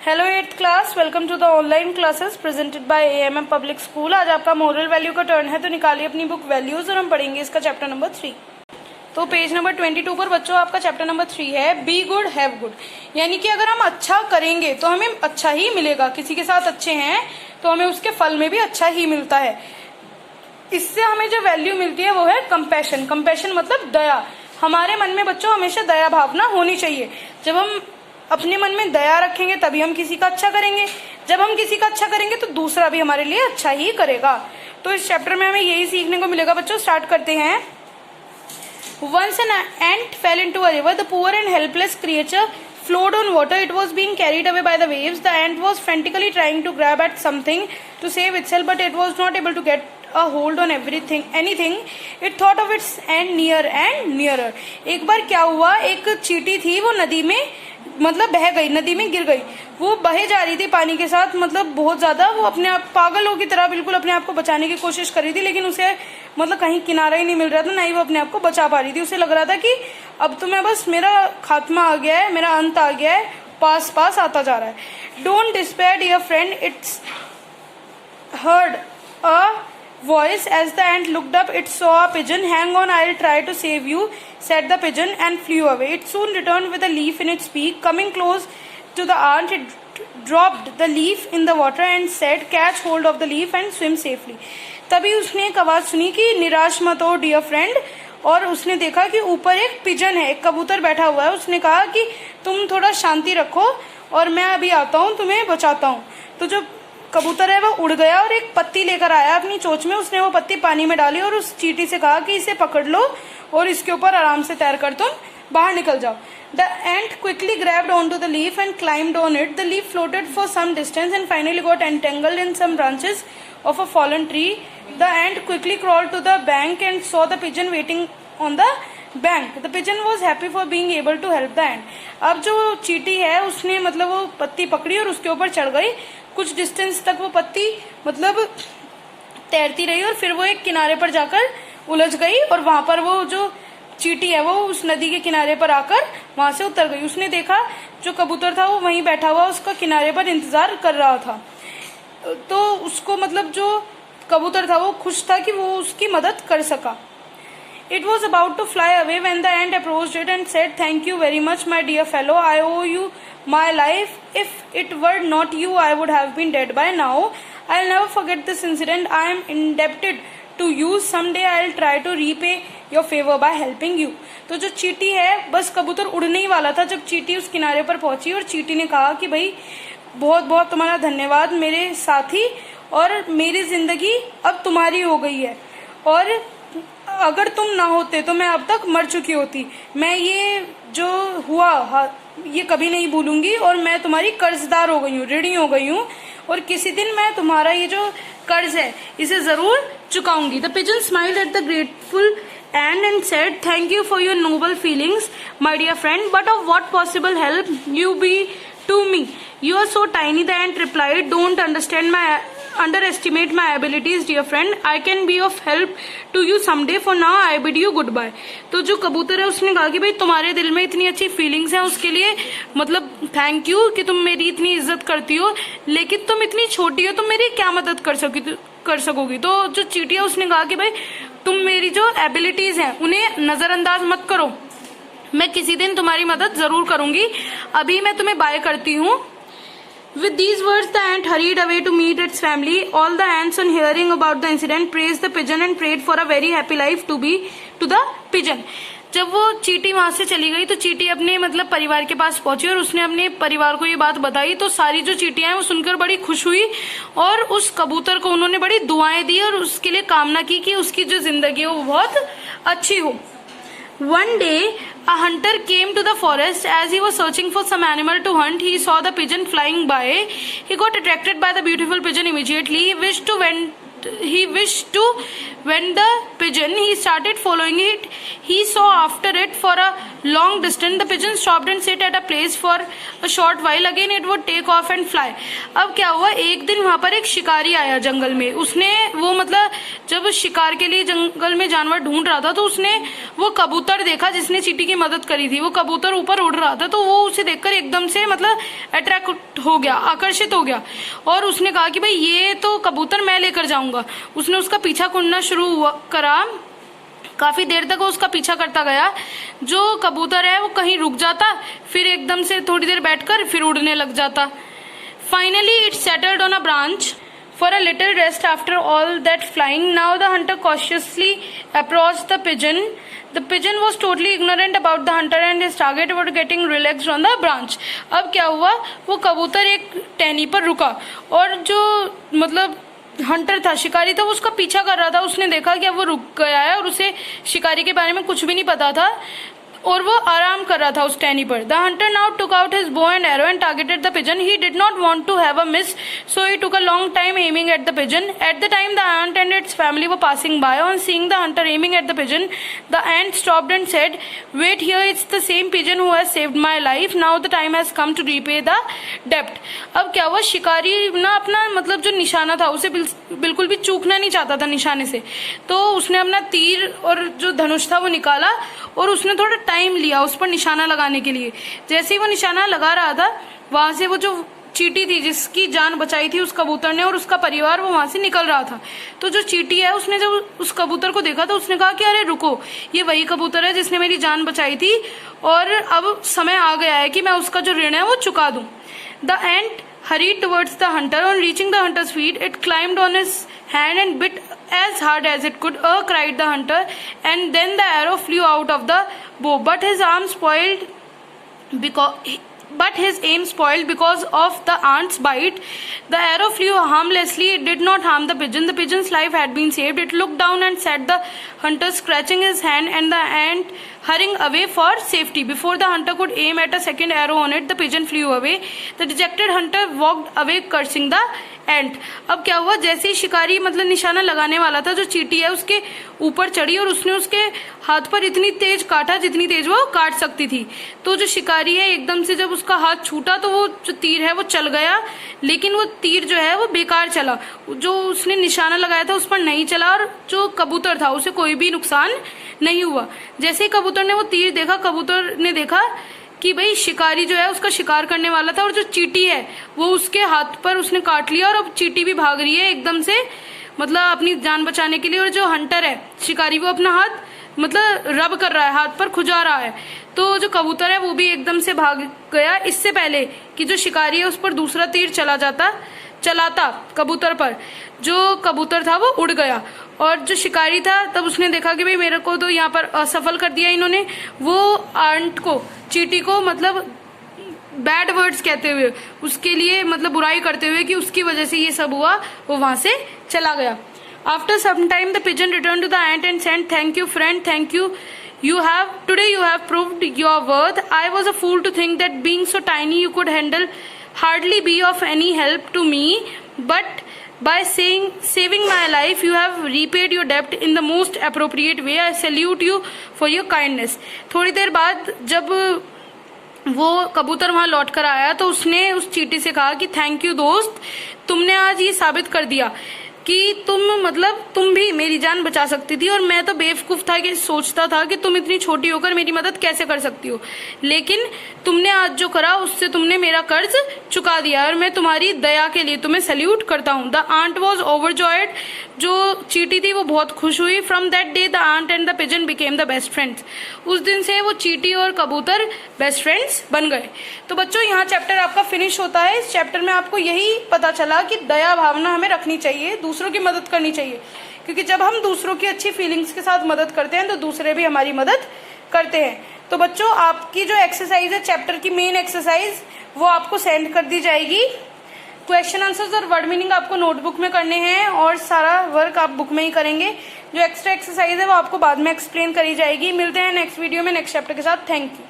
Hello 8th class, welcome to the online classes presented by AMM public school. आज आपका moral value का turn है, तो निकालिए अपनी बुक वैल्यूज और हम पढ़ेंगे इसका चैप्टर नंबर 3। तो पेज नंबर 22 पर बच्चों आपका चैप्टर नंबर 3 है बी गुड हैव गुड। यानी कि अगर हम अच्छा करेंगे तो हमें अच्छा ही मिलेगा। किसी के साथ अच्छे हैं तो हमें उसके फल में भी अच्छा ही मिलता है। इससे हमें जो वैल्यू मिलती है वो है कंपैशन। कंपैशन मतलब दया। हमारे मन में बच्चों हमेशा दया भावना होनी चाहिए। जब हम अपने मन में दया रखेंगे तभी हम किसी का अच्छा करेंगे। जब हम किसी का अच्छा करेंगे तो दूसरा भी हमारे लिए अच्छा ही करेगा। तो इस चैप्टर में हमें यही सीखने को मिलेगा बच्चों। स्टार्ट करते हैं। Once an ant fell into a river. The poor and helpless creature flowed on water. It was being carried away by the waves. The ant was frantically trying to grab at something to save itself, but it was not able to get a hold on anything. It thought of its end nearer and nearer. एक बार क्या हुआ, एक चींटी थी, वो नदी में मतलब बह गई, नदी में गिर गई। वो बहे जा रही थी पानी के साथ, मतलब बहुत ज्यादा। वो अपने आप पागलों की तरह बिल्कुल अपने आप को बचाने की कोशिश कर रही थी, लेकिन उसे मतलब कहीं किनारा ही नहीं मिल रहा था, ना ही वो अपने आप को बचा पा रही थी। उसे लग रहा था कि अब तो मैं बस, मेरा खात्मा आ गया है, मेरा अंत आ गया है, पास पास आता जा रहा है। Don't despair dear friend, it's heard a voice as the ant looked up. It saw a pigeon. Hang on, I'll try to save you, said the pigeon, and flew away. It soon returned with a leaf in its beak. Coming close to the ant, it dropped the leaf in the water and said, catch hold of the leaf and swim safely. तभी उसने एक आवाज सुनी कि निराश मत हो dear friend, और उसने देखा कि ऊपर एक पिजन है, एक कबूतर बैठा हुआ है। उसने कहा कि तुम थोड़ा शांति रखो और मैं अभी आता हूँ, तुम्हें बचाता हूँ। तो जो कबूतर है वो उड़ गया और एक पत्ती लेकर आया अपनी चोंच में। उसने वो पत्ती पानी में डाली और उस चींटी से कहा कि इसे पकड़ लो और इसके ऊपर आराम से तैर कर तुम बाहर निकल जाओ। The ant quickly grabbed onto the leaf and climbed on it. The leaf floated for some distance and finally got entangled in some branches of a fallen tree. The ant quickly crawled to the bank and saw the pigeon waiting on the bank. The pigeon was happy for being able to help the ant. अब जो चींटी है उसने मतलब वो पत्ती पकड़ी और उसके ऊपर चढ़ गई। कुछ डिस्टेंस तक वो पत्ती मतलब तैरती रही और फिर वो एक किनारे पर जाकर उलझ गई, और वहां पर वो जो चींटी है वो उस नदी के किनारे पर आकर वहां से उतर गई। उसने देखा जो कबूतर था वो वहीं बैठा हुआ उसका किनारे पर इंतजार कर रहा था। तो उसको मतलब जो कबूतर था वो खुश था कि वो उसकी मदद कर सका। It was about to fly away when the ant approached it and said, thank you very much, my dear fellow. I owe you my life. If it were not you, I would have been dead by now. I'll never forget this incident. I am indebted to you. Someday I'll try to repay your favor by helping you. तो जो चींटी है, बस कबूतर उड़ने ही वाला था जब चींटी उस किनारे पर पहुंची, और चींटी ने कहा कि भाई बहुत बहुत तुम्हारा धन्यवाद मेरे साथी, और मेरी जिंदगी अब तुम्हारी हो गई है, और अगर तुम ना होते तो मैं अब तक मर चुकी होती। मैं ये जो हुआ ये कभी नहीं भूलूंगी, और मैं तुम्हारी कर्जदार हो गई हूँ, ऋणी हो गई हूँ, और किसी दिन मैं तुम्हारा ये जो कर्ज है इसे जरूर चुकाऊंगी। The pigeon smiled at the grateful ant and said, thank you for your noble feelings, my dear friend, but of what possible help you be to me? You are so tiny, the ant replied. Don't underestimate my abilities, dear friend. I can be of help to you someday. For now, I bid you goodbye. तो जो कबूतर है उसने कहा कि भाई तुम्हारे दिल में इतनी अच्छी फीलिंग्स हैं, उसके लिए मतलब थैंक यू कि तुम मेरी इतनी इज्जत करती हो, लेकिन तुम इतनी छोटी हो, तुम मेरी क्या मदद कर सकोगी। तो जो चींटी है उसने कहा कि भाई तुम मेरी जो एबिलिटीज हैं उन्हें नजरअंदाज मत करो, मैं किसी दिन तुम्हारी मदद जरूर करूंगी। अभी मैं तुम्हें बाय करती हूँ। With these words, the ant hurried away to meet its family. All the ants, on hearing about the incident, praised the pigeon and prayed for a very happy life to the pigeon. जब वो चींटी वहां से चली गई तो चींटी अपने मतलब परिवार के पास पहुंची और उसने अपने परिवार को ये बात बताई। तो सारी जो चींटियां हैं वो सुनकर बड़ी खुश हुई, और उस कबूतर को उन्होंने बड़ी दुआएं दी और उसके लिए कामना की कि उसकी जो जिंदगी है वो बहुत अच्छी हो। One day, a hunter came to the forest. As he was searching for some animal to hunt, he saw the pigeon flying by. He got attracted by the beautiful pigeon immediately. He wished to wend the pigeon. He started following it. He saw after it for a long distance. The pigeon stopped and sit at a place for a short while. Again it would take off and fly. अब क्या हुआ, एक दिन वहां पर एक शिकारी आया जंगल में. उसने वो मतलब जब शिकार के लिए जंगल में जानवर ढूंढ रहा था तो उसने वो कबूतर देखा जिसने चींटी की मदद करी थी. वो कबूतर ऊपर उड़ रहा था तो वो उसे देखकर एकदम से मतलब अट्रैक्ट हो गया, आकर्षित हो गया और उसने कहा कि भाई ये तो कबूतर मैं लेकर जाऊंगा. उसने उसका पीछा करना शुरू करा. काफी देर तक वो उसका पीछा करता गया. जो कबूतर है वो कहीं रुक जाता, फिर एकदम से थोड़ी देर बैठकर फिर उड़ने लग जाता. Finally it settled on a branch for a little rest after all that flying. Now the hunter cautiously approached the pigeon. The pigeon was totally ignorant about the hunter and his target were getting relaxed on the branch. अब क्या हुआ, वो कबूतर एक टहनी पर रुका और जो मतलब हंटर था, शिकारी था, वो उसका पीछा कर रहा था. उसने देखा कि अब वो रुक गया है और उसे शिकारी के बारे में कुछ भी नहीं पता था और वो आराम कर रहा था उस टहनी पर. The hunter now took out his bow and arrow and targeted the pigeon. He did not want to have a miss, so he took a long time aiming at the pigeon. At the time the ant and its family were passing by. On seeing the hunter aiming at the pigeon, the ant stopped and said, "Wait here, it's the same pigeon who has saved my life. Now the time has come to repay the debt." अब क्या हुआ, शिकारी ना अपना मतलब जो निशाना था उसे बिल्कुल भी चूकना नहीं चाहता था निशाने से. तो उसने अपना तीर और जो धनुष था वो निकाला और उसने थोड़ा टाइम लिया उस पर निशाना लगाने के लिए. जैसे ही वो निशाना लगा रहा था वहां से वो जो चींटी थी जिसकी जान बचाई थी उस कबूतर ने और उसका परिवार, वो वहां से निकल रहा था. तो जो चींटी है उसने जब उस कबूतर को देखा तो उसने कहा कि अरे रुको, ये वही कबूतर है जिसने मेरी जान बचाई थी और अब समय आ गया है कि मैं उसका जो ऋण है वो चुका दूं. The ant hurried towards the hunter. On reaching the hunter's feet, it climbed on his hand and bit as hard as it could. Cried the hunter, and then the arrow flew out of the bow. But his aim spoiled because of the ant's bite. The arrow flew harmlessly. It did not harm the pigeon. The pigeon's life had been saved. It looked down and said the hunter, scratching his hand, and the ant hurrying away for safety. Before the hunter could aim at a second arrow on it, the pigeon flew away. The dejected hunter walked away cursing the ant. अब क्या हुआ, जैसे ही शिकारी मतलब निशाना लगाने वाला था, जो चींटी है उसके ऊपर चढ़ी और उसने उसके हाथ पर इतनी तेज काटा जितनी तेज वो काट सकती थी. तो जो शिकारी है एकदम से जब उसका हाथ छूटा तो वो जो तीर है वो चल गया, लेकिन वो तीर जो है वो बेकार चला. जो उसने निशाना लगाया था उस पर नहीं चला और जो कबूतर था उसे कोई भी नुकसान नहीं हुआ. जैसे ही कबूतर ने वो तीर देखा, कबूतर ने देखा कि भाई शिकारी जो है उसका शिकार करने वाला था और जो चींटी है वो उसके हाथ पर उसने काट लिया और अब चींटी भी भाग रही है एकदम से मतलब अपनी जान बचाने के लिए. और जो हंटर है शिकारी वो अपना हाथ मतलब रब कर रहा है, हाथ पर खुजा रहा है. तो जो कबूतर है वो भी एकदम से भाग गया इससे पहले कि जो शिकारी है उस पर दूसरा तीर चलाता कबूतर पर. जो कबूतर था वो उड़ गया और जो शिकारी था तब उसने देखा कि भाई मेरे को तो यहाँ पर असफल कर दिया इन्होंने. वो आंट को, चींटी को मतलब बैड वर्ड्स कहते हुए, उसके लिए मतलब बुराई करते हुए कि उसकी वजह से ये सब हुआ, वो वहां से चला गया. After some time the pigeon return to the ant and said, "thank you friend, thank you. You have proved your worth. I was a fool to think that being so tiny you could hardly be of any help to me. But by saving my life, you have repaid your debt in the most appropriate way. I salute you for your kindness." थोड़ी देर बाद जब वो कबूतर वहां लौट कर आया तो उसने उस चींटी से कहा कि थैंक यू दोस्त, तुमने आज ये साबित कर दिया कि तुम भी मेरी जान बचा सकती थी और मैं तो बेवकूफ था कि सोचता था कि तुम इतनी छोटी होकर मेरी मदद कैसे कर सकती हो, लेकिन तुमने आज जो करा उससे तुमने मेरा कर्ज चुका दिया और मैं तुम्हारी दया के लिए तुम्हें सैल्यूट करता हूँ. The ant was overjoyed. जो चींटी थी वो बहुत खुश हुई. From that day the ant and the pigeon became the best friends. उस दिन से वो चींटी और कबूतर बेस्ट फ्रेंड्स बन गए. तो बच्चों यहाँ चैप्टर आपका फिनिश होता है. इस चैप्टर में आपको यही पता चला कि दया भावना हमें रखनी चाहिए, दूसरों की मदद करनी चाहिए, क्योंकि जब हम दूसरों की अच्छी फीलिंग्स के साथ मदद करते हैं तो दूसरे भी हमारी मदद करते हैं. तो बच्चों आपकी जो एक्सरसाइज है, चैप्टर की मेन एक्सरसाइज, वो आपको सेंड कर दी जाएगी. क्वेश्चन आंसर्स और वर्ड मीनिंग आपको नोटबुक में करने हैं और सारा वर्क आप बुक में ही करेंगे. जो एक्स्ट्रा एक्सरसाइज है वो आपको बाद में एक्सप्लेन करी जाएगी. मिलते हैं नेक्स्ट वीडियो में नेक्स्ट चैप्टर के साथ. Thank you.